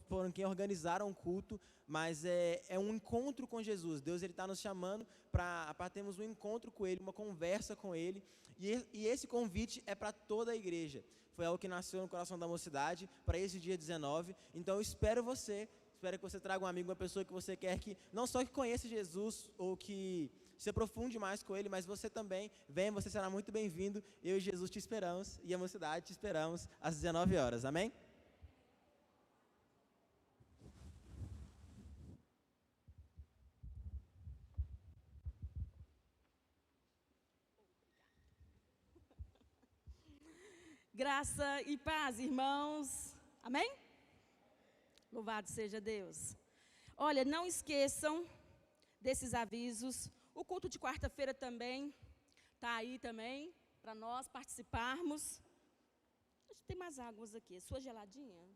foram quem organizaram o culto, mas é um encontro com Jesus. Deus está nos chamando para termos um encontro com Ele, uma conversa com Ele, e esse convite é para toda a igreja. Foi algo que nasceu no coração da mocidade, para esse dia 19, então eu espero que você traga um amigo, uma pessoa que você quer que, não só que conheça Jesus, ou que se aprofunde mais com Ele, mas você também, venha, você será muito bem-vindo. Eu e Jesus te esperamos, e a mocidade te esperamos às 19 horas, amém? Graça e paz, irmãos. Amém? Louvado seja Deus. Olha, não esqueçam desses avisos. O culto de quarta-feira também está aí também, para nós participarmos. Acho que tem mais águas aqui. Sua geladinha?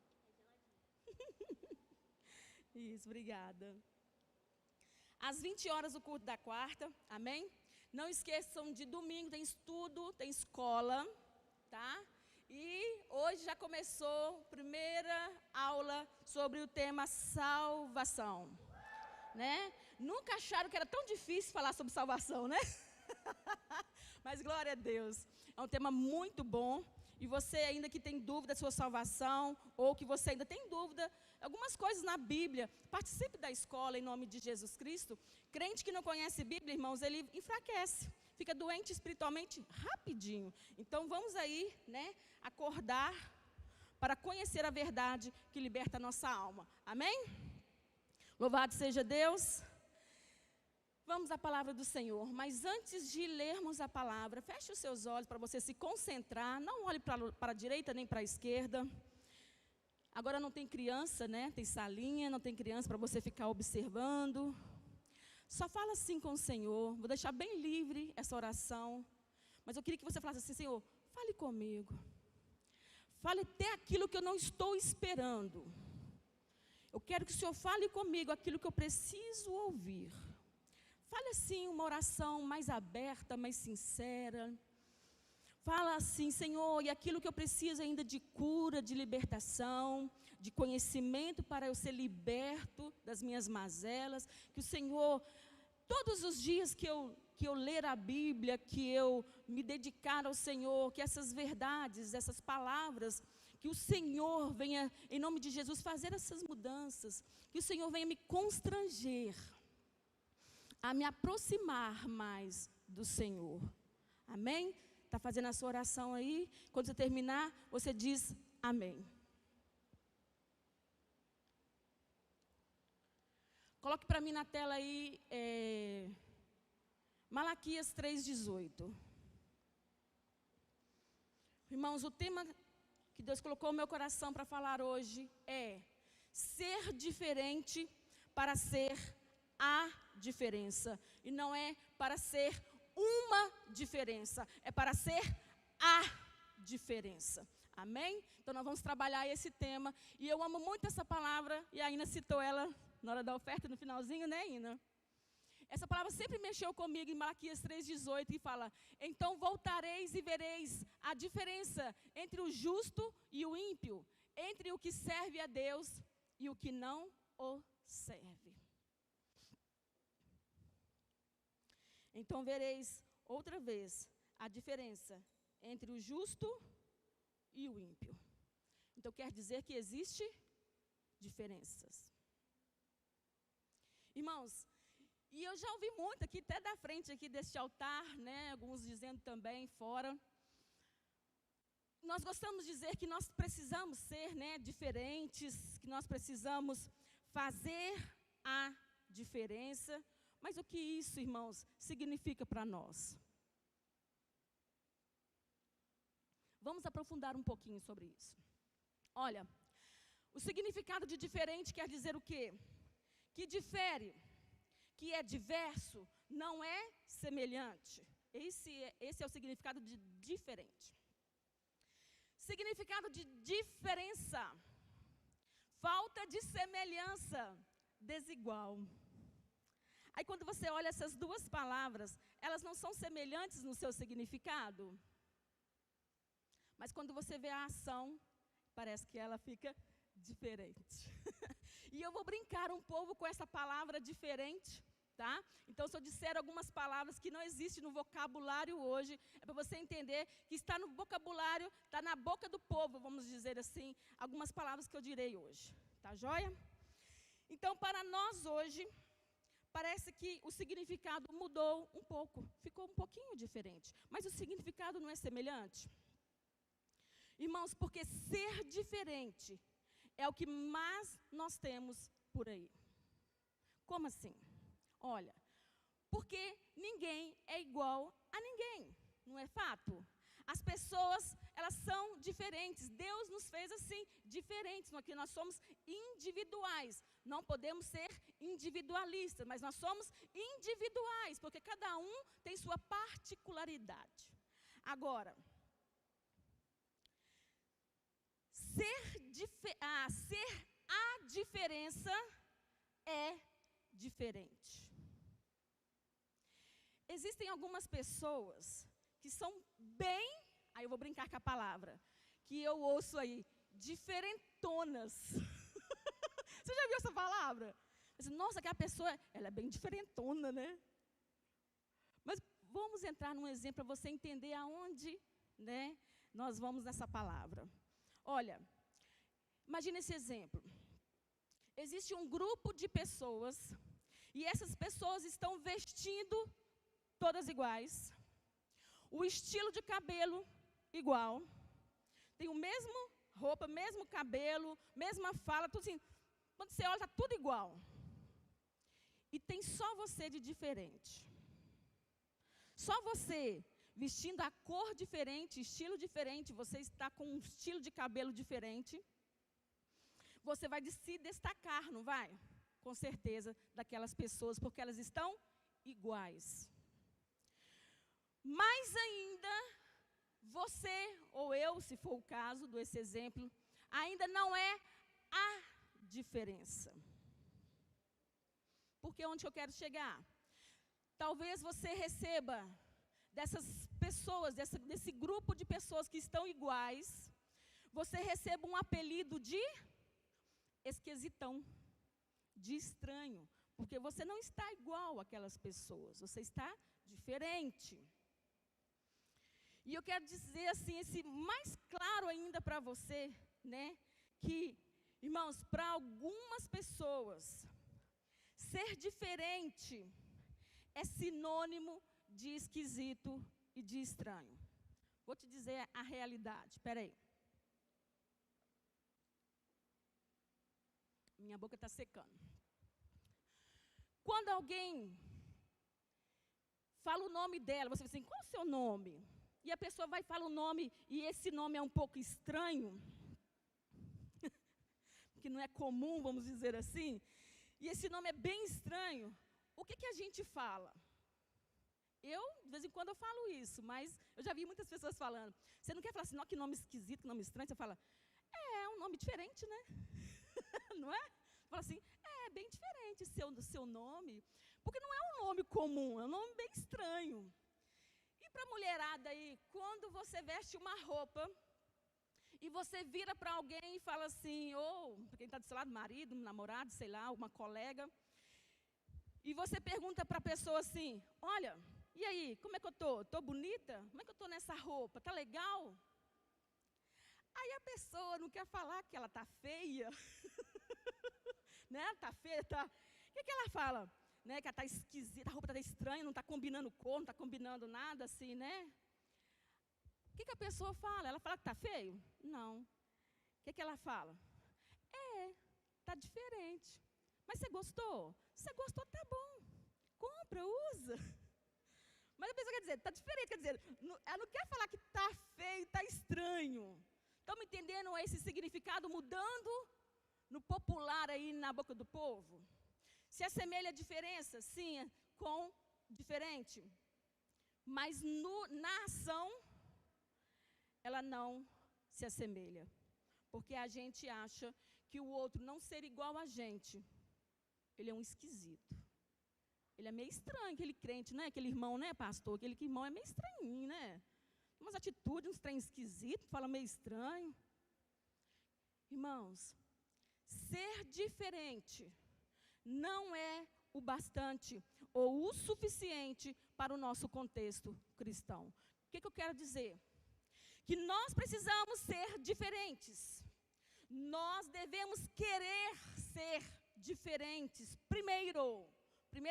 Isso, obrigada. Às 20 horas o culto da quarta, amém? Não esqueçam de domingo, tem estudo, tem escola, tá? E hoje já começou a primeira aula sobre o tema salvação, né? Nunca acharam que era tão difícil falar sobre salvação, né? Mas glória a Deus, é um tema muito bom. E você ainda que tem dúvida da sua salvação, ou que você ainda tem dúvida, algumas coisas na Bíblia, participe da escola em nome de Jesus Cristo. Crente que não conhece Bíblia, irmãos, ele enfraquece, fica doente espiritualmente rapidinho. Então vamos aí, né, acordar para conhecer a verdade que liberta a nossa alma. Amém? Louvado seja Deus. Vamos à palavra do Senhor, mas antes de lermos a palavra, feche os seus olhos para você se concentrar, não olhe para a direita nem para a esquerda. Agora não tem criança, né? Tem salinha, não tem criança para você ficar observando. Só fala assim com o Senhor, vou deixar bem livre essa oração, mas eu queria que você falasse assim: Senhor, fale comigo, fale até aquilo que eu não estou esperando. Eu quero que o Senhor fale comigo aquilo que eu preciso ouvir. Fale assim uma oração mais aberta, mais sincera. Fala assim: Senhor, e aquilo que eu preciso ainda de cura, de libertação, de conhecimento para eu ser liberto das minhas mazelas. Que o Senhor, todos os dias que eu ler a Bíblia, que eu me dedicar ao Senhor, que essas verdades, essas palavras, que o Senhor venha, em nome de Jesus, fazer essas mudanças. Que o Senhor venha me constranger a me aproximar mais do Senhor. Amém? Está fazendo a sua oração aí? Quando você terminar, você diz amém. Coloque para mim na tela aí, Malaquias 3,18. Irmãos, o tema que Deus colocou no meu coração para falar hoje é ser diferente para ser a diferença. E não é para ser uma diferença, é para ser a diferença. Amém? Então nós vamos trabalhar esse tema. E eu amo muito essa palavra, e a Ina citou ela na hora da oferta, no finalzinho, né, Ina? Essa palavra sempre mexeu comigo em Malaquias 3,18 e fala: então voltareis e vereis a diferença entre o justo e o ímpio, entre o que serve a Deus e o que não o serve. Então vereis outra vez a diferença entre o justo e o ímpio. Então quer dizer que existe diferenças. Irmãos, e eu já ouvi muito aqui, até da frente aqui deste altar, né, alguns dizendo também fora. Nós gostamos de dizer que nós precisamos ser, né, diferentes, que nós precisamos fazer a diferença. Mas o que isso, irmãos, significa para nós? Vamos aprofundar um pouquinho sobre isso. Olha, o significado de diferente quer dizer o quê? Que difere, que é diverso, não é semelhante. Esse é o significado de diferente. Significado de diferença, falta de semelhança, desigual. Aí quando você olha essas duas palavras, elas não são semelhantes no seu significado. Mas quando você vê a ação, parece que ela fica diferente. E eu vou brincar um pouco com essa palavra diferente, tá? Então, se eu disser algumas palavras que não existem no vocabulário hoje, é para você entender que está no vocabulário, está na boca do povo, vamos dizer assim, algumas palavras que eu direi hoje. Tá joia? Então, para nós hoje, parece que o significado mudou um pouco, ficou um pouquinho diferente. Mas o significado não é semelhante? Irmãos, porque ser diferente é o que mais nós temos por aí. Como assim? Olha, porque ninguém é igual a ninguém, não é fato? As pessoas, elas são diferentes. Deus nos fez assim, diferentes, porque nós somos individuais. Não podemos ser individualistas, mas nós somos individuais, porque cada um tem sua particularidade. Agora, ser a diferença é diferente. Existem algumas pessoas que são bem, aí eu vou brincar com a palavra, que eu ouço aí, diferentonas. Você já viu essa palavra? Nossa, aquela pessoa, ela é bem diferentona, né? Mas vamos entrar num exemplo para você entender aonde, né, nós vamos nessa palavra. Olha, imagine esse exemplo. Existe um grupo de pessoas, e essas pessoas estão vestindo todas iguais, o estilo de cabelo igual, tem o mesmo roupa, mesmo cabelo, mesma fala, tudo assim. Quando você olha, está tudo igual. E tem só você de diferente. Só você, vestindo a cor diferente, estilo diferente, você está com um estilo de cabelo diferente, você vai se destacar, não vai? Com certeza, daquelas pessoas, porque elas estão iguais. Mais ainda, você ou eu, se for o caso desse exemplo, ainda não é a diferença. Porque onde eu quero chegar? Talvez você receba dessas pessoas, desse grupo de pessoas que estão iguais, você receba um apelido de esquisitão, de estranho, porque você não está igual àquelas pessoas, você está diferente. E eu quero dizer assim, esse mais claro ainda para você, né, que, irmãos, para algumas pessoas, ser diferente é sinônimo de esquisito e de estranho. Vou te dizer a realidade, espera aí. Minha boca está secando. Quando alguém fala o nome dela, você diz assim, qual é o seu nome? E a pessoa vai falar o nome, e esse nome é um pouco estranho, que não é comum, vamos dizer assim, e esse nome é bem estranho, o que a gente fala? Eu, de vez em quando, eu falo isso, mas eu já vi muitas pessoas falando. Você não quer falar assim, que nome esquisito, que nome estranho? Você fala, é um nome diferente, né? Não é? Fala assim, é bem diferente seu nome, porque não é um nome comum, é um nome bem estranho. E para a mulherada aí, quando você veste uma roupa e você vira para alguém e fala assim, ou para quem está do seu lado, marido, namorado, sei lá, uma colega, e você pergunta para a pessoa assim, olha, e aí, como é que eu estou? Estou bonita? Como é que eu estou nessa roupa? Está legal? Aí a pessoa não quer falar que ela está feia, né? Está feia, tá... O que ela fala? Né? Que ela está esquisita, a roupa está estranha, não está combinando cor, não está combinando nada assim, né? O que a pessoa fala? Ela fala que está feio? Não. O que ela fala? Está diferente. Mas você gostou? Se gostou, tá bom. Compra, usa. Mas a pessoa quer dizer, está diferente, quer dizer, ela não quer falar que está feio, está estranho. Estão entendendo esse significado mudando no popular aí na boca do povo? Se assemelha a diferença? Sim, com diferente. Mas na ação, ela não se assemelha. Porque a gente acha que o outro não ser igual a gente, ele é um esquisito. Ele é meio estranho, aquele crente, né? Aquele irmão, né, pastor? Aquele irmão é meio estranhinho, né? Umas atitudes, uns trem esquisitos, fala meio estranho. Irmãos, ser diferente não é o bastante ou o suficiente para o nosso contexto cristão. O que eu quero dizer? Que nós precisamos ser diferentes. Nós devemos querer ser diferentes. Primeiro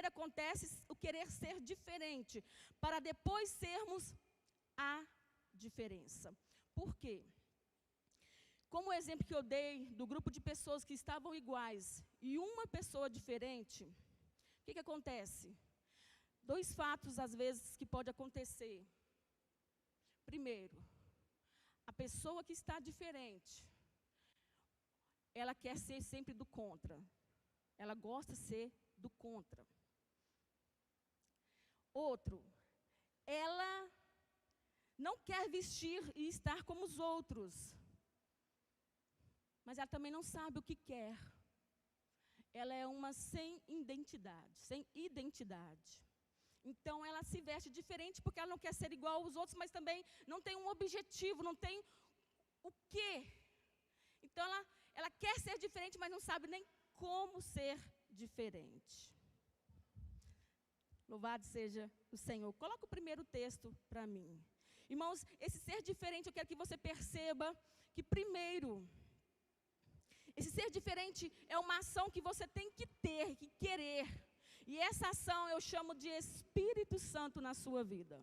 acontece o querer ser diferente, para depois sermos a diferença. Por quê? Como o exemplo que eu dei do grupo de pessoas que estavam iguais e uma pessoa diferente, o que acontece? 2 fatos, às vezes, que pode acontecer. Primeiro, a pessoa que está diferente, ela quer ser sempre do contra. Ela gosta de ser do contra. Outro, ela não quer vestir e estar como os outros. Mas ela também não sabe o que quer. Ela é uma sem identidade. Então, ela se veste diferente porque ela não quer ser igual aos outros, mas também não tem um objetivo, não tem o quê. Então, ela quer ser diferente, mas não sabe nem como ser diferente. Louvado seja o Senhor. Coloca o primeiro texto para mim. Irmãos, esse ser diferente, eu quero que você perceba que, primeiro, esse ser diferente é uma ação que você tem que ter, que querer. E essa ação eu chamo de Espírito Santo na sua vida.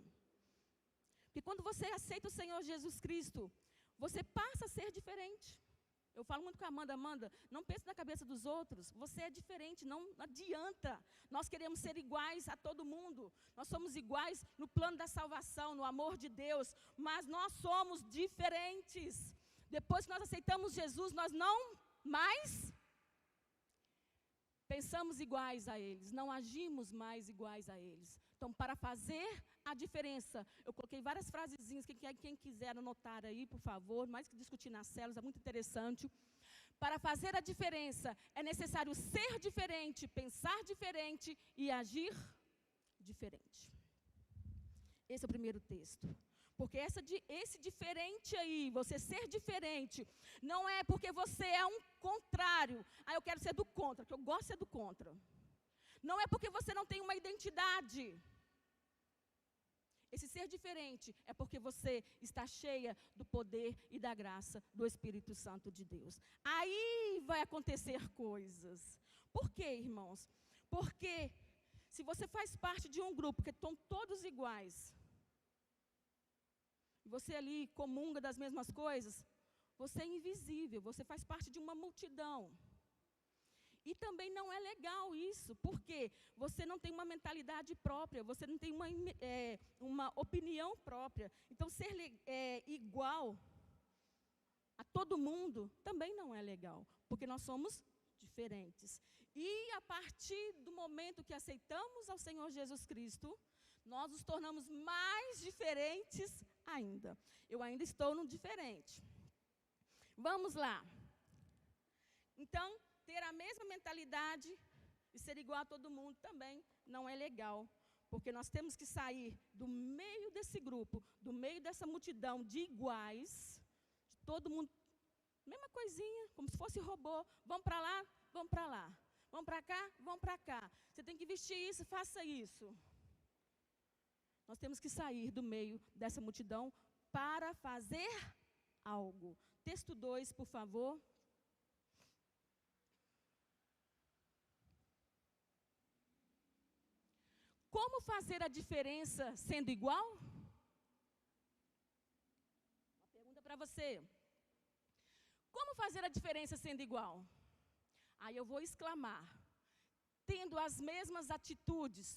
Porque quando você aceita o Senhor Jesus Cristo, você passa a ser diferente. Eu falo muito com a Amanda, não pense na cabeça dos outros, você é diferente, não adianta. Nós queremos ser iguais a todo mundo, nós somos iguais no plano da salvação, no amor de Deus, mas nós somos diferentes. Depois que nós aceitamos Jesus, nós não mais pensamos iguais a eles, não agimos mais iguais a eles. Então, para fazer a diferença, eu coloquei várias frasezinhas, quem quiser anotar aí, por favor, mais que discutir nas células, é muito interessante. Para fazer a diferença, é necessário ser diferente, pensar diferente e agir diferente. Esse é o primeiro texto. Porque esse diferente aí, você ser diferente, não é porque você é um contrário. Eu quero ser do contra, que eu gosto de ser do contra. Não é porque você não tem uma identidade. Esse ser diferente é porque você está cheia do poder e da graça do Espírito Santo de Deus. Aí vai acontecer coisas. Por quê, irmãos? Porque se você faz parte de um grupo que estão todos iguais, e você ali comunga das mesmas coisas, você é invisível, você faz parte de uma multidão. E também não é legal isso, porque você não tem uma mentalidade própria, você não tem uma opinião própria. Então, ser igual a todo mundo também não é legal, porque nós somos diferentes. E a partir do momento que aceitamos ao Senhor Jesus Cristo, nós nos tornamos mais diferentes ainda. Eu ainda estou no diferente. Vamos lá. Então, ter a mesma mentalidade e ser igual a todo mundo também não é legal. Porque nós temos que sair do meio desse grupo, do meio dessa multidão de iguais, de todo mundo, mesma coisinha, como se fosse robô. Vamos para lá, vamos para lá. Vamos para cá, vamos para cá. Você tem que vestir isso, faça isso. Nós temos que sair do meio dessa multidão para fazer algo. Texto 2, por favor. Como fazer a diferença sendo igual? Uma pergunta para você. Como fazer a diferença sendo igual? Aí eu vou exclamar. Tendo as mesmas atitudes.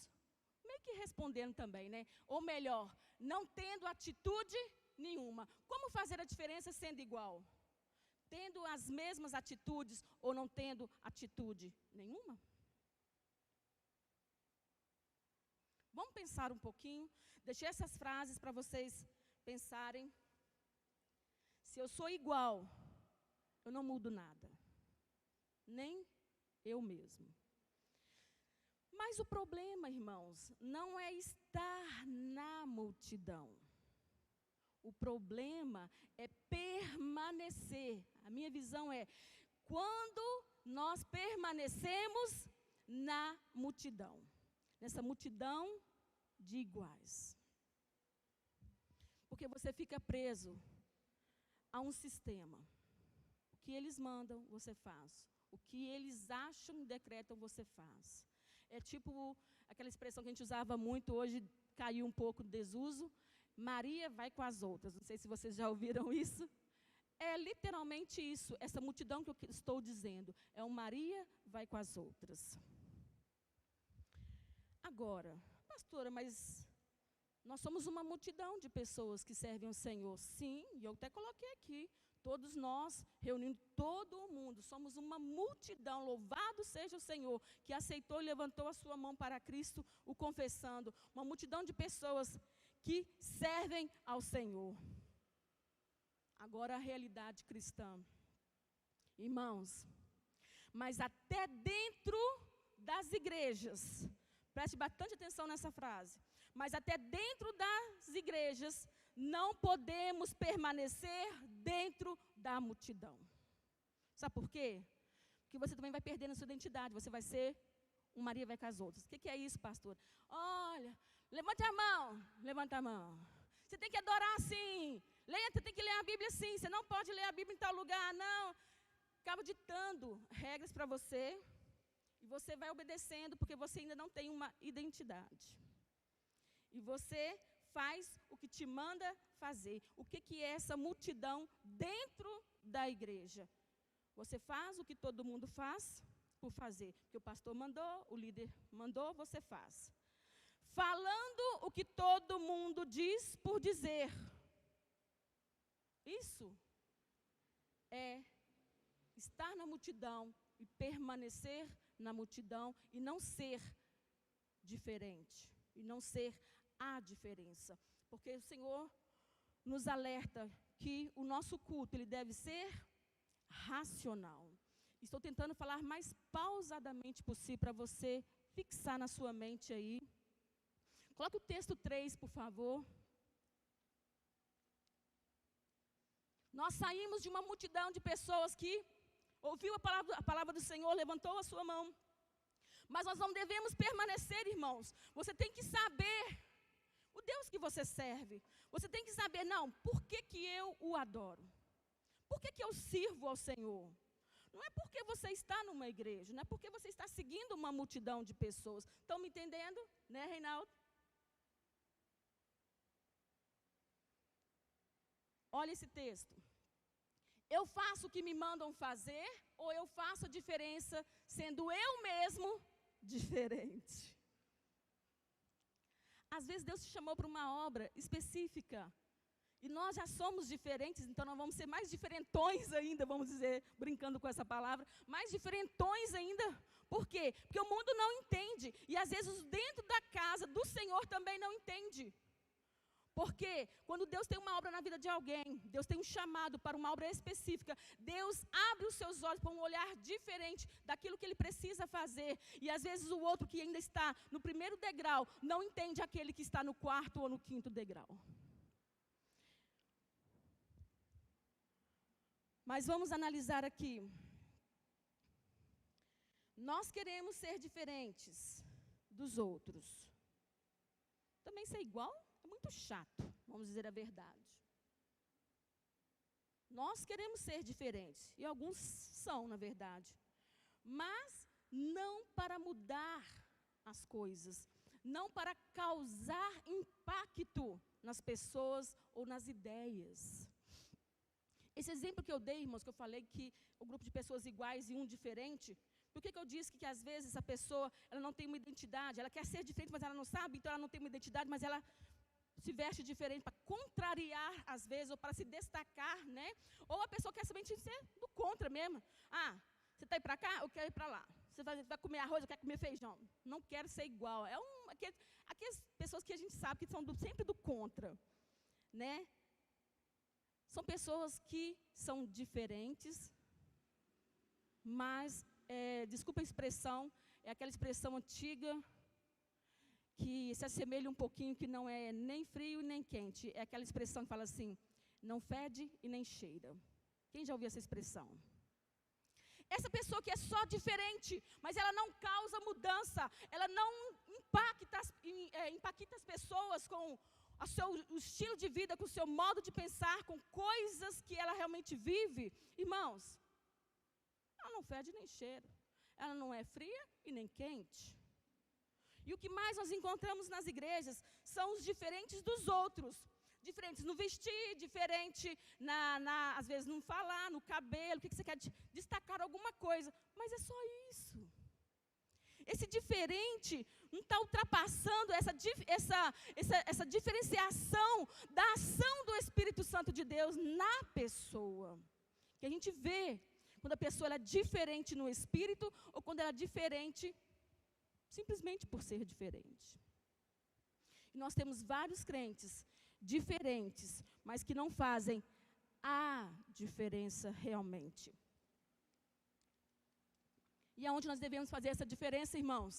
Meio que respondendo também, né? Ou melhor, não tendo atitude nenhuma. Como fazer a diferença sendo igual? Tendo as mesmas atitudes ou não tendo atitude nenhuma? Vamos pensar um pouquinho. Deixei essas frases para vocês pensarem. Se eu sou igual, eu não mudo nada. Nem eu mesmo. Mas o problema, irmãos, não é estar na multidão. O problema é permanecer. A minha visão é, quando nós permanecemos na multidão. Nessa multidão de iguais. Porque você fica preso a um sistema. O que eles mandam, você faz. O que eles acham e decretam, você faz. É tipo aquela expressão que a gente usava muito, hoje caiu um pouco de desuso. Maria vai com as outras. Não sei se vocês já ouviram isso. É literalmente isso, essa multidão que eu estou dizendo. É um Maria vai com as outras. Agora, pastora, mas nós somos uma multidão de pessoas que servem ao Senhor. Sim, e eu até coloquei aqui. Todos nós, reunindo todo o mundo, somos uma multidão, louvado seja o Senhor, que aceitou e levantou a sua mão para Cristo, o confessando. Uma multidão de pessoas que servem ao Senhor. Agora a realidade cristã. Irmãos, mas até dentro das igrejas, preste bastante atenção nessa frase, mas até dentro das igrejas, não podemos permanecer dentro da multidão. Sabe por quê? Porque você também vai perdendo a sua identidade, você vai ser um Maria vai com as outras. O que é isso, pastor? Olha, levante a mão, levanta a mão. Você tem que adorar assim, você tem que ler a Bíblia assim, você não pode ler a Bíblia em tal lugar, não. Acaba ditando regras para você, e você vai obedecendo, porque você ainda não tem uma identidade. E você faz o que te manda fazer. O que é essa multidão dentro da igreja? Você faz o que todo mundo faz por fazer. Porque o pastor mandou, o líder mandou, você faz. Falando o que todo mundo diz por dizer. Isso é estar na multidão e permanecer na multidão e não ser diferente. E não ser a diferença, porque o Senhor nos alerta que o nosso culto ele deve ser racional. Estou tentando falar mais pausadamente possível para você fixar na sua mente aí. Coloque o texto 3, por favor. Nós saímos de uma multidão de pessoas que ouviu a palavra do Senhor, levantou a sua mão. Mas nós não devemos permanecer, irmãos. Você tem que saber o Deus que você serve. Você tem que saber, não, por que eu o adoro? Por que eu sirvo ao Senhor? Não é porque você está numa igreja, não é porque você está seguindo uma multidão de pessoas. Estão me entendendo, né, Reinaldo? Olha esse texto. Eu faço o que me mandam fazer, ou eu faço a diferença, sendo eu mesmo diferente? Às vezes Deus te chamou para uma obra específica, e nós já somos diferentes, então nós vamos ser mais diferentões ainda, vamos dizer, brincando com essa palavra, mais diferentões ainda. Por quê? Porque o mundo não entende, e às vezes dentro da casa do Senhor também não entende. Porque quando Deus tem uma obra na vida de alguém, Deus tem um chamado para uma obra específica, Deus abre os seus olhos para um olhar diferente daquilo que Ele precisa fazer. E às vezes o outro que ainda está no primeiro degrau, não entende aquele que está no quarto ou no quinto degrau. Mas vamos analisar aqui. Nós queremos ser diferentes dos outros. Também ser igual? É muito chato, vamos dizer a verdade. Nós queremos ser diferentes, e alguns são, na verdade, mas não para mudar as coisas, não para causar impacto nas pessoas ou nas ideias. Esse exemplo que eu dei, irmãos, que eu falei que o grupo de pessoas iguais e um diferente, por que eu disse que às vezes a pessoa ela não tem uma identidade, ela quer ser diferente, mas ela não sabe, então ela não tem uma identidade, mas ela se veste diferente para contrariar, às vezes, ou para se destacar, né? Ou a pessoa quer somente ser do contra mesmo. Ah, você está indo para cá, eu quero ir para lá. Você vai comer arroz, eu quero comer feijão. Não quero ser igual. Aquelas pessoas que a gente sabe que são sempre do contra, né? São pessoas que são diferentes, mas, desculpa a expressão, é aquela expressão antiga, que se assemelha um pouquinho, que não é nem frio nem quente. É aquela expressão que fala assim, não fede e nem cheira. Quem já ouviu essa expressão? Essa pessoa que é só diferente, mas ela não causa mudança, ela não impacta as pessoas com o estilo de vida, com o seu modo de pensar, com coisas que ela realmente vive. Irmãos, ela não fede nem cheira, ela não é fria e nem quente. E o que mais nós encontramos nas igrejas são os diferentes dos outros. Diferentes no vestir, diferente às vezes no falar, no cabelo, o que você quer destacar alguma coisa. Mas é só isso. Esse diferente não está ultrapassando essa diferenciação da ação do Espírito Santo de Deus na pessoa. Que a gente vê quando a pessoa ela é diferente no espírito ou quando ela é diferente simplesmente por ser diferente. E nós temos vários crentes diferentes, mas que não fazem a diferença realmente. E aonde nós devemos fazer essa diferença, irmãos?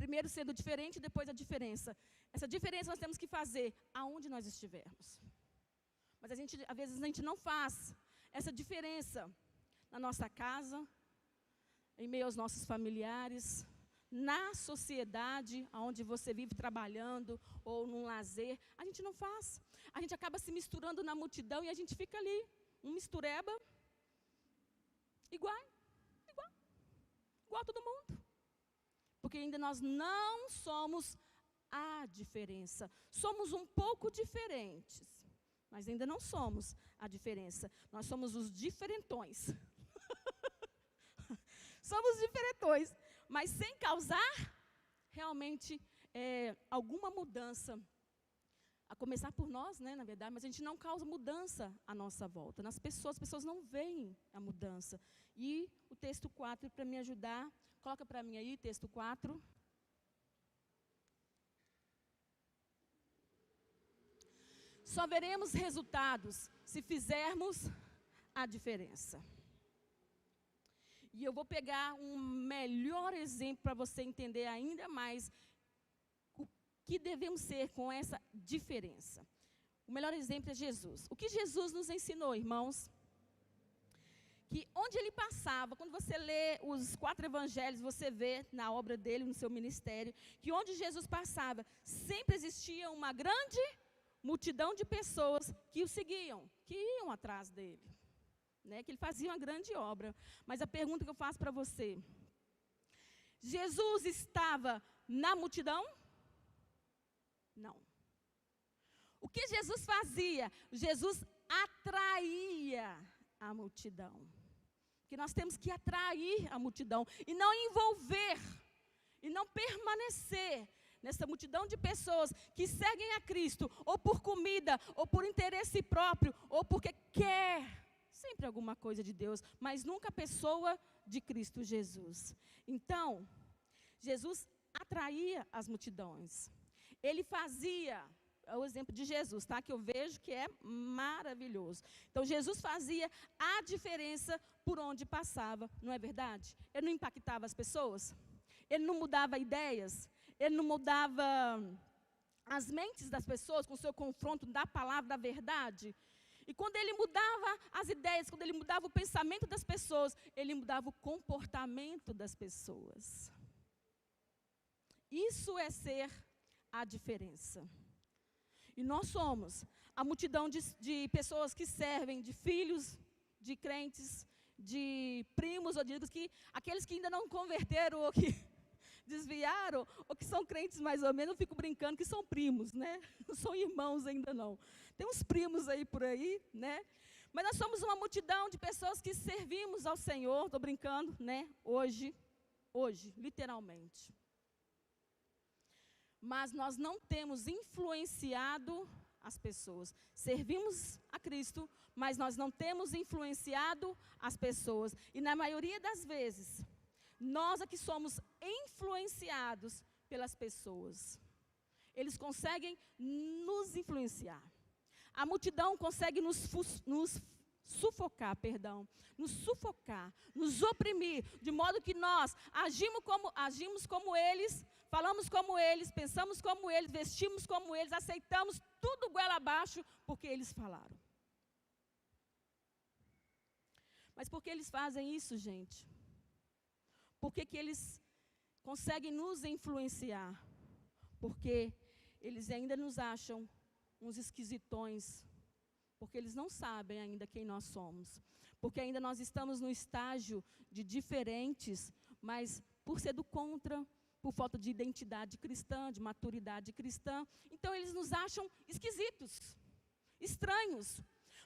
Primeiro sendo diferente, depois a diferença. Essa diferença nós temos que fazer aonde nós estivermos. Mas às vezes a gente não faz essa diferença na nossa casa, em meio aos nossos familiares, na sociedade, onde você vive trabalhando, ou num lazer, a gente não faz. A gente acaba se misturando na multidão e a gente fica ali, um mistureba, igual a todo mundo. Porque ainda nós não somos a diferença. Somos um pouco diferentes, mas ainda não somos a diferença. Nós somos os diferentões. Somos diferentões, mas sem causar realmente alguma mudança. A começar por nós, né, na verdade, mas a gente não causa mudança à nossa volta. Nas pessoas, as pessoas não veem a mudança. E o texto 4, para me ajudar, coloca para mim aí, texto 4. Só veremos resultados se fizermos a diferença. E eu vou pegar um melhor exemplo para você entender ainda mais o que devemos ser com essa diferença. O melhor exemplo é Jesus. O que Jesus nos ensinou, irmãos? Que onde ele passava, quando você lê os 4 evangelhos, você vê na obra dele, no seu ministério, que onde Jesus passava, sempre existia uma grande multidão de pessoas que o seguiam, que iam atrás dele. Né, que ele fazia uma grande obra. Mas a pergunta que eu faço para você: Jesus estava na multidão? Não. O que Jesus fazia? Jesus atraía a multidão. Que nós temos que atrair a multidão e não envolver e não permanecer nessa multidão de pessoas que seguem a Cristo ou por comida, ou por interesse próprio, ou porque quer sempre alguma coisa de Deus, mas nunca a pessoa de Cristo Jesus. Então, Jesus atraía as multidões. Ele fazia, é o exemplo de Jesus, tá? Que eu vejo que é maravilhoso. Então, Jesus fazia a diferença por onde passava, não é verdade? Ele não impactava as pessoas, ele não mudava ideias, ele não mudava as mentes das pessoas com o seu confronto da palavra, da verdade. E quando ele mudava as ideias, quando ele mudava o pensamento das pessoas, ele mudava o comportamento das pessoas. Isso é ser a diferença. E nós somos a multidão de pessoas que servem, de filhos, de crentes, de primos, ou de que aqueles que ainda não converteram ou que desviaram, ou que são crentes mais ou menos, eu fico brincando que são primos, né? Não são irmãos ainda não. Tem uns primos aí por aí, né? Mas nós somos uma multidão de pessoas que servimos ao Senhor, estou brincando, né? Hoje, literalmente. Mas nós não temos influenciado as pessoas. Servimos a Cristo, mas nós não temos influenciado as pessoas. E na maioria das vezes, nós aqui somos influenciados pelas pessoas. Eles conseguem nos influenciar. A multidão consegue nos sufocar, nos oprimir, de modo que nós agimos como eles, falamos como eles, pensamos como eles, vestimos como eles, aceitamos tudo goela abaixo porque eles falaram. Mas por que eles fazem isso, gente? Por que eles conseguem nos influenciar? Porque eles ainda nos acham uns esquisitões, porque eles não sabem ainda quem nós somos, porque ainda nós estamos no estágio de diferentes, mas por ser do contra, por falta de identidade cristã, de maturidade cristã, então eles nos acham esquisitos, estranhos.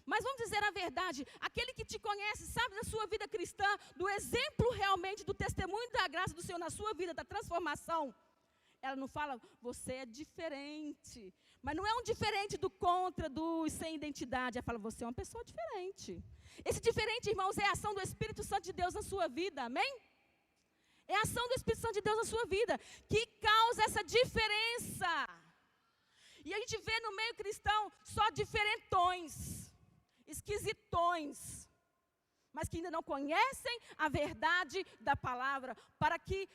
Mas vamos dizer a verdade, aquele que te conhece, sabe da sua vida cristã, do exemplo realmente, do testemunho da graça do Senhor na sua vida, da transformação, ela não fala, você é diferente. Mas não é um diferente do contra, do sem identidade. Ela fala, você é uma pessoa diferente. Esse diferente, irmãos, é a ação do Espírito Santo de Deus na sua vida, amém? É a ação do Espírito Santo de Deus na sua vida que causa essa diferença. E a gente vê no meio cristão só diferentões, esquisitões, mas que ainda não conhecem a verdade da palavra, para que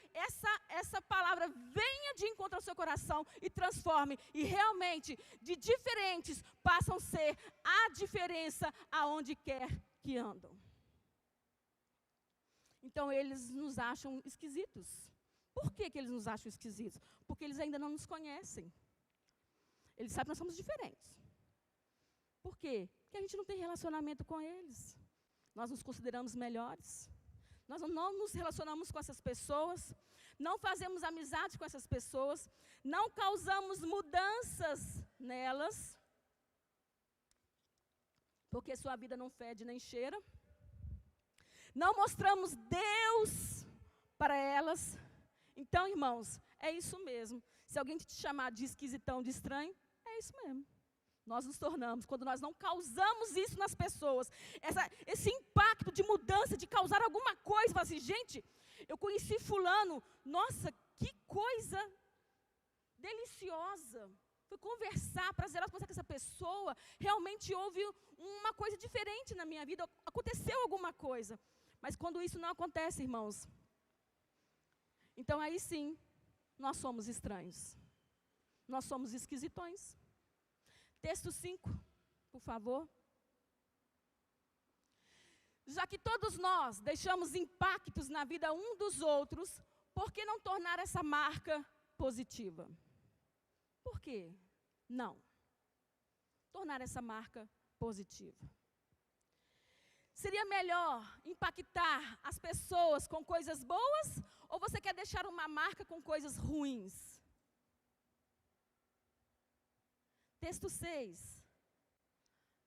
essa palavra venha de encontro ao seu coração e transforme, e realmente, de diferentes, passam a ser a diferença aonde quer que andam. Então, eles nos acham esquisitos. Por que eles nos acham esquisitos? Porque eles ainda não nos conhecem. Eles sabem que nós somos diferentes. Por quê? Porque a gente não tem relacionamento com eles. Nós nos consideramos melhores. Nós não nos relacionamos com essas pessoas. Não fazemos amizade com essas pessoas. Não causamos mudanças nelas. Porque sua vida não fede nem cheira. Não mostramos Deus para elas. Então, irmãos, é isso mesmo. Se alguém te chamar de esquisitão, de estranho, é isso mesmo. Nós nos tornamos, quando nós não causamos isso nas pessoas, esse impacto de mudança, de causar alguma coisa, fala assim, gente, eu conheci fulano, nossa, que coisa deliciosa. Fui conversar, prazerosa, conversar com essa pessoa, realmente houve uma coisa diferente na minha vida, aconteceu alguma coisa. Mas quando isso não acontece, irmãos, então aí sim, nós somos estranhos. Nós somos esquisitões. Texto 5, por favor. Já que todos nós deixamos impactos na vida um dos outros, por que não tornar essa marca positiva? Por quê? Não. Tornar essa marca positiva. Seria melhor impactar as pessoas com coisas boas, ou você quer deixar uma marca com coisas ruins? Texto 6.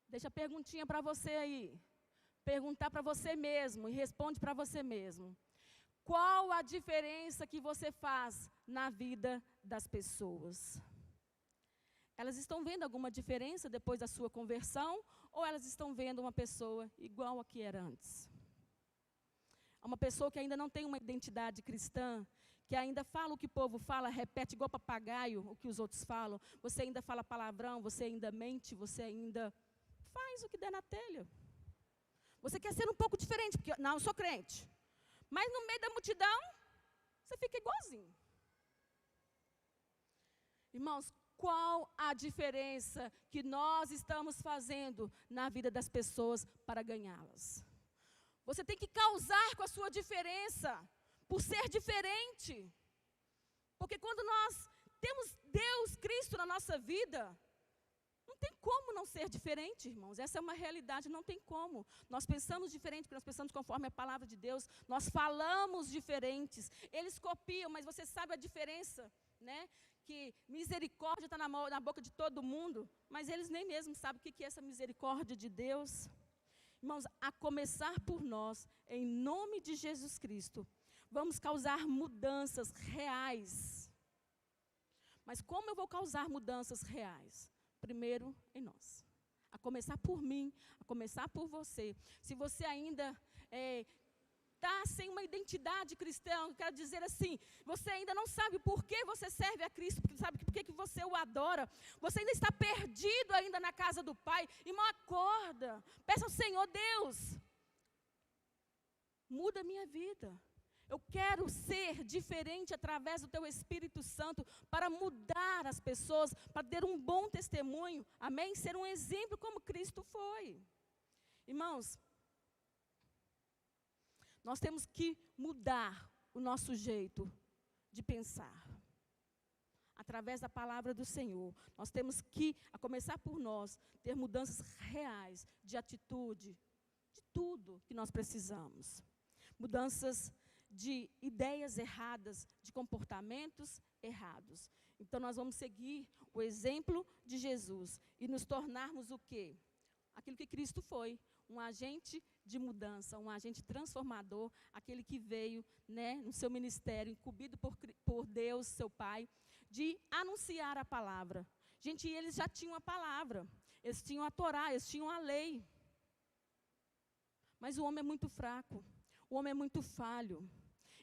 Deixa a perguntinha para você aí. Perguntar para você mesmo e responde para você mesmo. Qual a diferença que você faz na vida das pessoas? Elas estão vendo alguma diferença depois da sua conversão? Ou elas estão vendo uma pessoa igual a que era antes? Uma pessoa que ainda não tem uma identidade cristã, que ainda fala o que o povo fala, repete igual papagaio o que os outros falam. Você ainda fala palavrão, você ainda mente, você ainda faz o que der na telha. Você quer ser um pouco diferente, porque, não, eu sou crente. Mas no meio da multidão, você fica igualzinho. Irmãos, qual a diferença que nós estamos fazendo na vida das pessoas para ganhá-las? Você tem que causar com a sua diferença, por ser diferente. Porque quando nós temos Deus, Cristo na nossa vida, não tem como não ser diferente, irmãos. Essa é uma realidade, não tem como. Nós pensamos diferente, porque nós pensamos conforme a palavra de Deus. Nós falamos diferentes. Eles copiam, mas você sabe a diferença, né? Que misericórdia está na boca de todo mundo, mas eles nem mesmo sabem o que é essa misericórdia de Deus. Irmãos, a começar por nós, em nome de Jesus Cristo, vamos causar mudanças reais. Mas como eu vou causar mudanças reais? Primeiro em nós. A começar por mim, a começar por você. Se você ainda está sem uma identidade cristã, eu quero dizer assim, você ainda não sabe por que você serve a Cristo, sabe por que você o adora, você ainda está perdido ainda na casa do Pai, irmão, acorda, peça ao Senhor, Deus, muda a minha vida. Eu quero ser diferente através do Teu Espírito Santo para mudar as pessoas, para ter um bom testemunho, amém? Ser um exemplo como Cristo foi. Irmãos, nós temos que mudar o nosso jeito de pensar. Através da palavra do Senhor, nós temos que, a começar por nós, ter mudanças reais de atitude, de tudo que nós precisamos. Mudanças de ideias erradas, de comportamentos errados. Então, nós vamos seguir o exemplo de Jesus e nos tornarmos o quê? Aquilo que Cristo foi, um agente de mudança, um agente transformador, aquele que veio, né, no seu ministério, incumbido por Deus, seu Pai, de anunciar a palavra. Gente, eles já tinham a palavra, eles tinham a Torá, eles tinham a lei. Mas o homem é muito fraco, o homem é muito falho.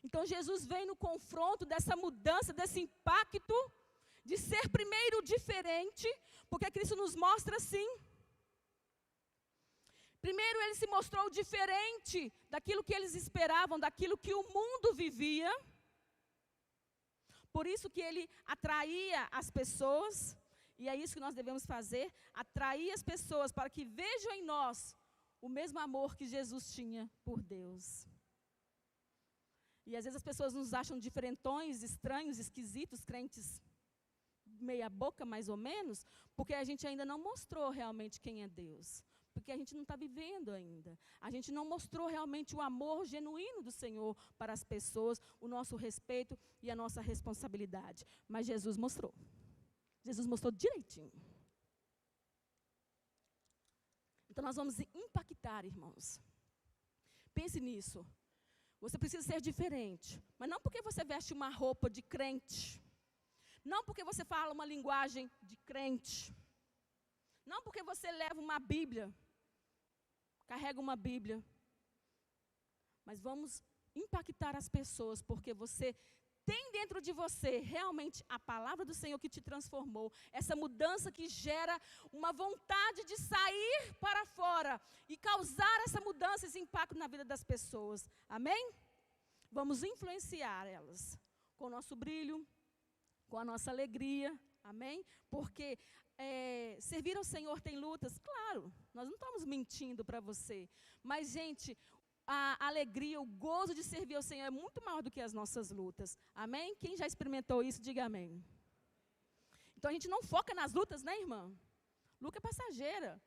Então, Jesus vem no confronto dessa mudança, desse impacto, de ser primeiro diferente, porque Cristo nos mostra assim. Primeiro, ele se mostrou diferente daquilo que eles esperavam, daquilo que o mundo vivia. Por isso que ele atraía as pessoas, e é isso que nós devemos fazer, atrair as pessoas para que vejam em nós o mesmo amor que Jesus tinha por Deus. E às vezes as pessoas nos acham diferentões, estranhos, esquisitos, crentes meia boca mais ou menos, porque a gente ainda não mostrou realmente quem é Deus. Porque a gente não está vivendo ainda. A gente não mostrou realmente o amor genuíno do Senhor para as pessoas, o nosso respeito e a nossa responsabilidade. Mas Jesus mostrou. Jesus mostrou direitinho. Então nós vamos impactar, irmãos. Pense nisso. Você precisa ser diferente. Mas não porque você veste uma roupa de crente. Não porque você fala uma linguagem de crente. Não porque você leva uma Bíblia, carrega uma Bíblia, mas vamos impactar as pessoas, porque você tem dentro de você realmente a palavra do Senhor que te transformou, essa mudança que gera uma vontade de sair para fora e causar essa mudança, esse impacto na vida das pessoas, amém? Vamos influenciar elas com o nosso brilho, com a nossa alegria, amém? Porque servir ao Senhor tem lutas, claro, nós não estamos mentindo para você, mas, gente, a alegria, o gozo de servir ao Senhor é muito maior do que as nossas lutas, amém? Quem já experimentou isso, diga amém. Então, a gente não foca nas lutas, né, irmã? Luta é passageira,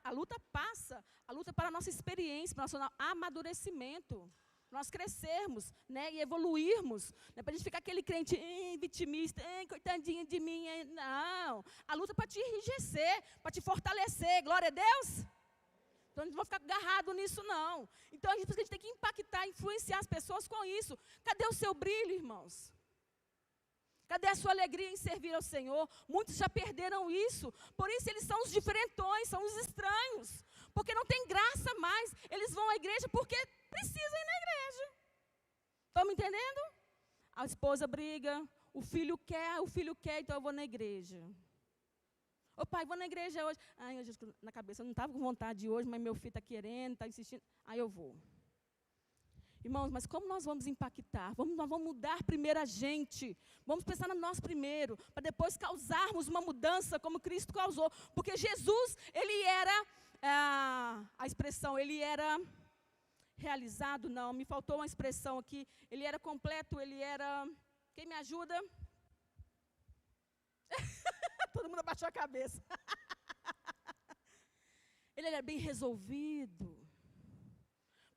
a luta passa, a luta é para a nossa experiência, para o nosso amadurecimento, nós crescermos, né, e evoluirmos, não é para a gente ficar aquele crente vitimista, coitadinho de mim, não, a luta é para te enrijecer, para te fortalecer, glória a Deus. Então, não vou ficar agarrado nisso, não. Então, a gente tem que impactar, influenciar as pessoas com isso. Cadê o seu brilho, irmãos? Cadê a sua alegria em servir ao Senhor? Muitos já perderam isso, por isso eles são os diferentões, são os estranhos, porque não tem graça mais, eles vão à igreja porque precisam ir na igreja. Estão me entendendo? A esposa briga, o filho quer, então eu vou na igreja. Ô pai, vou na igreja hoje. Ai, na cabeça, eu não estava com vontade hoje, mas meu filho está querendo, está insistindo, aí eu vou. Irmãos, mas como nós vamos impactar? Nós vamos mudar primeiro a gente. Vamos pensar no nós primeiro, para depois causarmos uma mudança como Cristo causou. Porque Jesus, ele era, a expressão, ele era realizado, não, me faltou uma expressão aqui. Ele era completo, ele era, quem me ajuda? Todo mundo abaixou a cabeça. Ele era bem resolvido.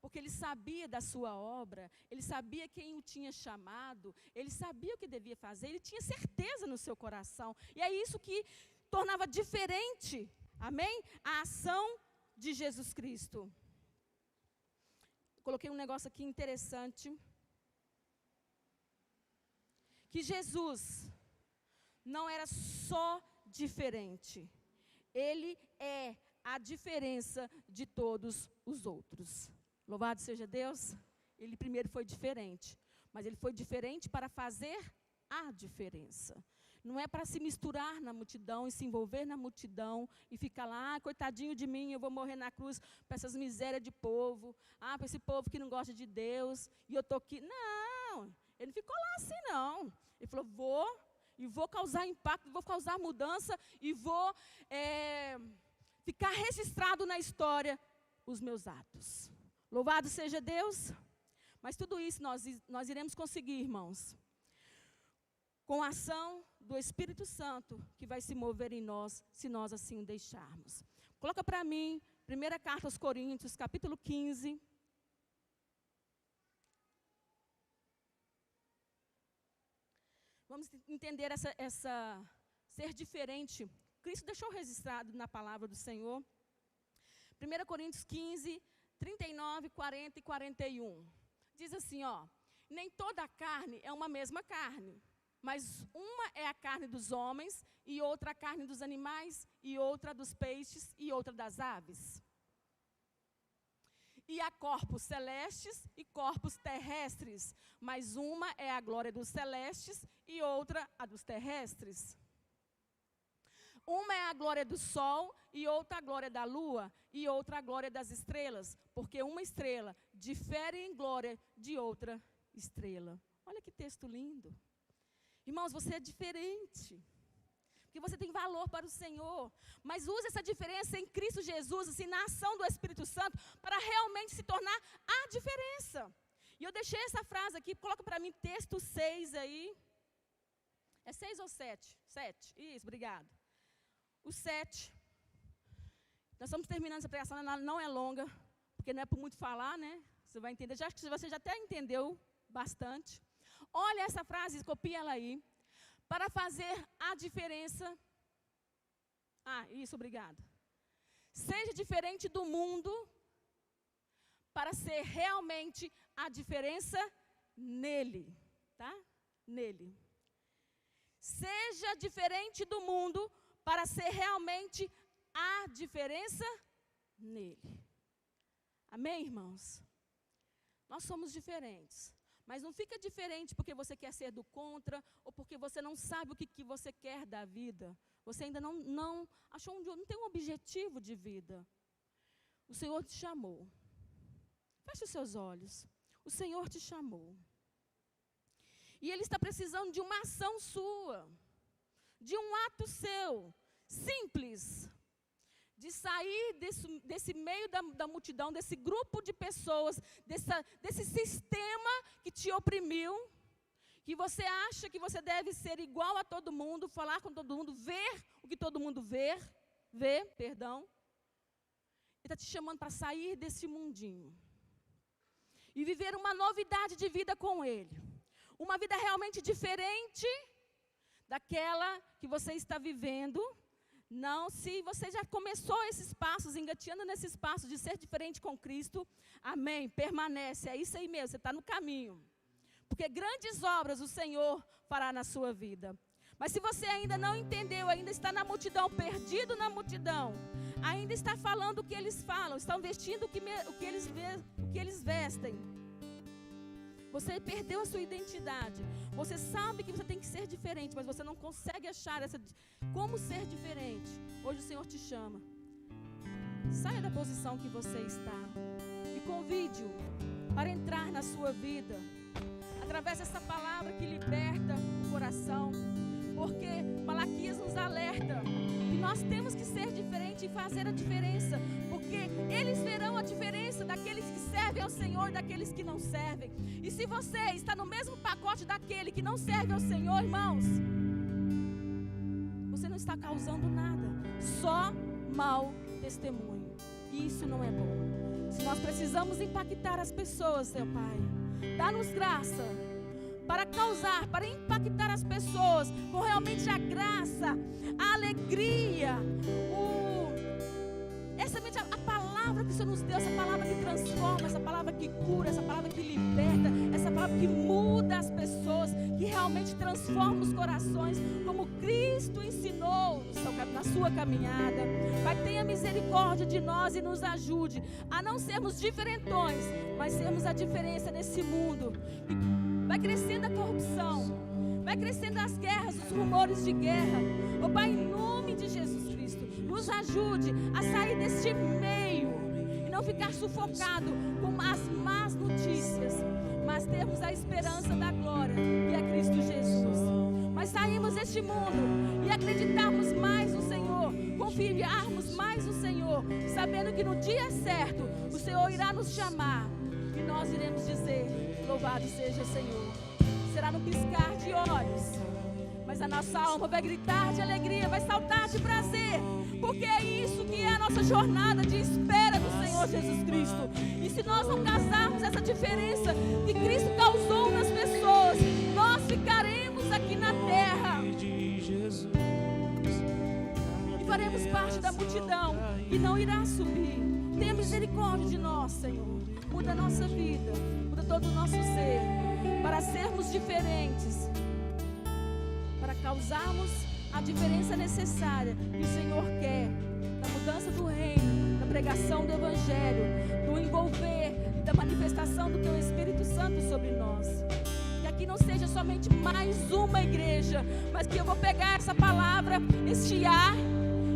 Porque ele sabia da sua obra, ele sabia quem o tinha chamado, ele sabia o que devia fazer, ele tinha certeza no seu coração. E é isso que tornava diferente, amém? A ação de Jesus Cristo. Coloquei um negócio aqui interessante. Que Jesus não era só diferente, ele é a diferença de todos os outros. Louvado seja Deus, ele primeiro foi diferente, mas ele foi diferente para fazer a diferença. Não é para se misturar na multidão e se envolver na multidão e ficar lá, coitadinho de mim, eu vou morrer na cruz para essas misérias de povo, para esse povo que não gosta de Deus, e eu estou aqui. Não, ele não ficou lá assim não. Ele falou, vou causar impacto, vou causar mudança e vou ficar registrado na história os meus atos. Louvado seja Deus. Mas tudo isso nós iremos conseguir, irmãos, com a ação do Espírito Santo, que vai se mover em nós, se nós assim o deixarmos. Coloca para mim, 1ª carta aos Coríntios, capítulo 15. Vamos entender essa ser diferente. Cristo deixou registrado na palavra do Senhor. 1 Coríntios 15, 39, 40 e 41. Diz assim, ó: nem toda a carne é uma mesma carne, mas uma é a carne dos homens, e outra a carne dos animais, e outra dos peixes, e outra das aves. E há corpos celestes e corpos terrestres, mas uma é a glória dos celestes e outra a dos terrestres. Uma é a glória do sol e outra a glória da lua e outra a glória das estrelas, porque uma estrela difere em glória de outra estrela. Olha que texto lindo. Irmãos, você é diferente, porque você tem valor para o Senhor, mas use essa diferença em Cristo Jesus, assim, na ação do Espírito Santo, para realmente se tornar a diferença. E eu deixei essa frase aqui, coloca para mim texto 6 aí. É 6 ou 7? 7, isso, obrigado. O 7. Nós estamos terminando essa pregação, ela não é longa, porque não é por muito falar, né? Você vai entender, acho que você já até entendeu bastante. Olha essa frase, copia ela aí. Para fazer a diferença. Isso, obrigado. Seja diferente do mundo, para ser realmente a diferença nele, tá? Nele. Seja diferente do mundo, para ser realmente a diferença nele. Amém, irmãos? Nós somos diferentes. Mas não fica diferente porque você quer ser do contra, ou porque você não sabe o que você quer da vida. Você ainda não achou não tem um objetivo de vida. O Senhor te chamou. Feche os seus olhos. O Senhor te chamou. E Ele está precisando de uma ação sua, de um ato seu, simples, de sair desse meio da multidão, desse grupo de pessoas, desse sistema que te oprimiu, que você acha que você deve ser igual a todo mundo, falar com todo mundo, ver o que todo mundo vê. Ele está te chamando para sair desse mundinho e viver uma novidade de vida com Ele. Uma vida realmente diferente daquela que você está vivendo. Não, se você já começou esses passos, engateando nesses passos de ser diferente com Cristo, amém, permanece, é isso aí mesmo, você está no caminho. Porque grandes obras o Senhor fará na sua vida. Mas se você ainda não entendeu, ainda está na multidão, perdido na multidão, ainda está falando o que eles falam, estão vestindo o que eles vestem. Você perdeu a sua identidade. Você sabe que você tem que ser diferente, mas você não consegue achar como ser diferente. Hoje o Senhor te chama. Saia da posição que você está e convide-o para entrar na sua vida, através dessa palavra que liberta o coração. Porque Malaquias nos alerta que nós temos que ser diferente e fazer a diferença, porque eles verão a diferença daqueles que servem ao Senhor e daqueles que não servem. E se você está no mesmo pacote daquele que não serve ao Senhor, irmãos, você não está causando nada, só mau testemunho. E isso não é bom. Se nós precisamos impactar as pessoas, Seu Pai, dá-nos graça para causar, para impactar as pessoas com realmente a graça, a alegria, a palavra que o Senhor nos deu, essa palavra que transforma, essa palavra que cura, essa palavra que liberta, essa palavra que muda as pessoas, que realmente transforma os corações, como Cristo ensinou na sua caminhada. Pai, tenha misericórdia de nós e nos ajude a não sermos diferentões, mas sermos a diferença nesse mundo. Vai crescendo a corrupção, vai crescendo as guerras, os rumores de guerra. Ó Pai, em nome de Jesus Cristo, nos ajude a sair deste meio e não ficar sufocado com as más notícias, mas termos a esperança da glória, que é Cristo Jesus. Mas saímos deste mundo e acreditarmos mais no Senhor, confiarmos mais no Senhor, sabendo que no dia certo o Senhor irá nos chamar e nós iremos dizer: louvado seja o Senhor. Será no piscar de olhos, mas a nossa alma vai gritar de alegria, vai saltar de prazer, porque é isso que é a nossa jornada de espera do Senhor Jesus Cristo. E se nós não causarmos essa diferença que Cristo causou nas pessoas, nós ficaremos aqui na terra e faremos parte da multidão que não irá subir. Tenha misericórdia de nós, Senhor. Muda a nossa vida, muda todo o nosso ser, para sermos diferentes, para causarmos a diferença necessária que o Senhor quer, na mudança do reino, na pregação do Evangelho, do envolver e da manifestação do Teu Espírito Santo sobre nós. Que aqui não seja somente mais uma igreja, mas que eu vou pegar essa palavra, este ar,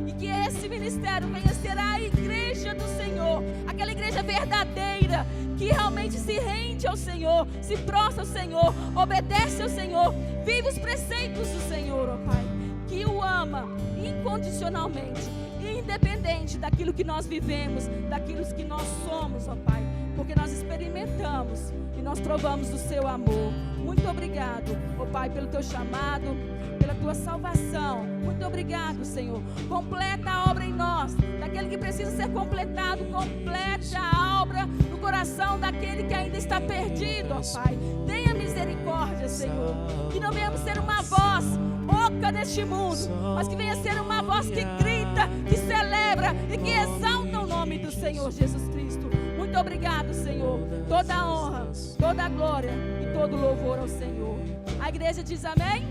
e que esse ministério venha ser a igreja do Senhor, aquela igreja verdadeira, que realmente se rende ao Senhor, se prostra ao Senhor, obedece ao Senhor, vive os preceitos do Senhor, ó Pai, que o ama incondicionalmente, independente daquilo que nós vivemos, daquilo que nós somos, ó Pai, porque nós experimentamos e nós provamos o Seu amor. Muito obrigado, ó Pai, pelo Teu chamado, pela Tua salvação. Muito obrigado, Senhor. Completa a obra em nós, daquele que precisa ser completado, completa a obra no coração daquele que ainda está perdido, ó Pai. Tenha misericórdia, Senhor, que não venhamos ser uma voz oca neste mundo, mas que venha ser uma voz que grita, que celebra e que exalta o nome do Senhor Jesus Cristo. Muito obrigado, Senhor. Toda a honra, toda a glória e todo o louvor ao Senhor. A igreja diz amém?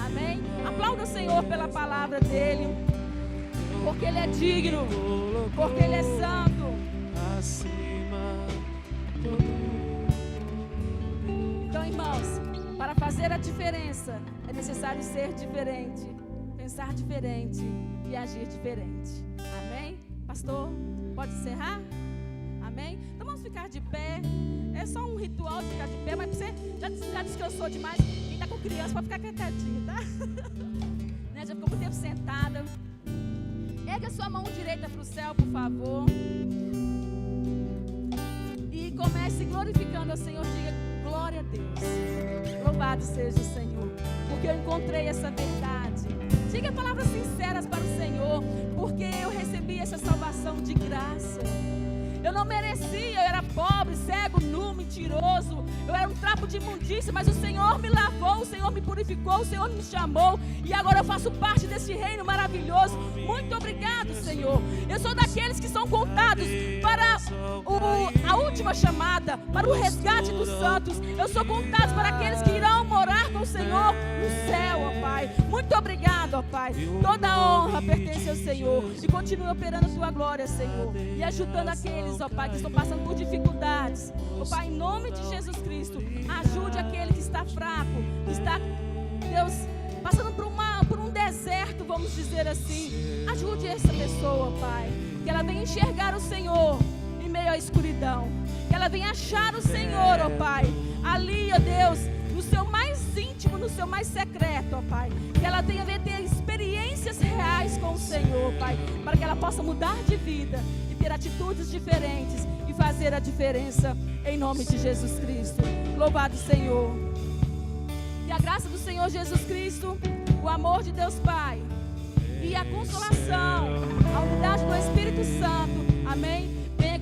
Amém? Aplauda o Senhor pela palavra dEle, porque Ele é digno, porque Ele é santo. Então, irmãos, para fazer a diferença é necessário ser diferente, pensar diferente e agir diferente. Amém? Pastor, pode encerrar? Amém? Então vamos ficar de pé. É só um ritual de ficar de pé, mas você já descansou demais. Quem está com criança pode ficar quietadinho, tá? Né? Já ficou muito tempo sentada. Erga sua mão direita para o céu, por favor. E comece glorificando ao Senhor. Diga: glória a Deus. Louvado seja o Senhor, porque eu encontrei essa verdade. Diga palavras sinceras para o Senhor, porque eu recebi essa salvação de graça. Eu não merecia, eu era pobre, cego, nu, mentiroso. Eu era um trapo de imundícia, mas o Senhor me lavou, o Senhor me purificou, o Senhor me chamou. E agora eu faço parte desse reino maravilhoso. Muito obrigado, Senhor. Eu sou daqueles que são contados para a última chamada, para o resgate dos santos. Eu sou contado para aqueles que irão morar com o Senhor no céu, ó Pai. Muito obrigado, ó Pai. Toda a honra pertence ao Senhor. E continue operando a Tua glória, Senhor. E ajudando aqueles, ó Pai, que estão passando por dificuldades. Ó Pai, em nome de Jesus Cristo, ajude aquele que está fraco, que está, Deus, passando por um deserto, vamos dizer assim. Ajude essa pessoa, ó Pai, que ela venha enxergar o Senhor em meio à escuridão, que ela venha achar o Senhor, ó Pai, ali, ó Deus, no seu mais íntimo, no seu mais secreto, ó Pai, que ela tenha a ter experiências reais com o Senhor, Pai, para que ela possa mudar de vida e ter atitudes diferentes e fazer a diferença em nome de Jesus Cristo. Louvado Senhor. Que a graça do Senhor Jesus Cristo, o amor de Deus Pai e a consolação, a unidade do Espírito Santo, amém, venha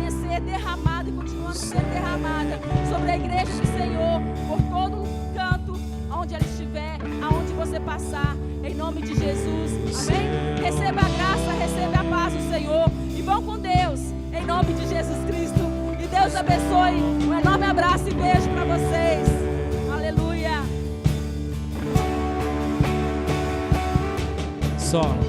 ser derramada e continuando a ser derramada sobre a igreja do Senhor, por todo o canto, onde ela estiver, aonde você passar, em nome de Jesus, amém? Receba a graça, receba a paz do Senhor e vão com Deus, em nome de Jesus Cristo. E Deus abençoe. Um enorme abraço e beijo para vocês. Aleluia. Só.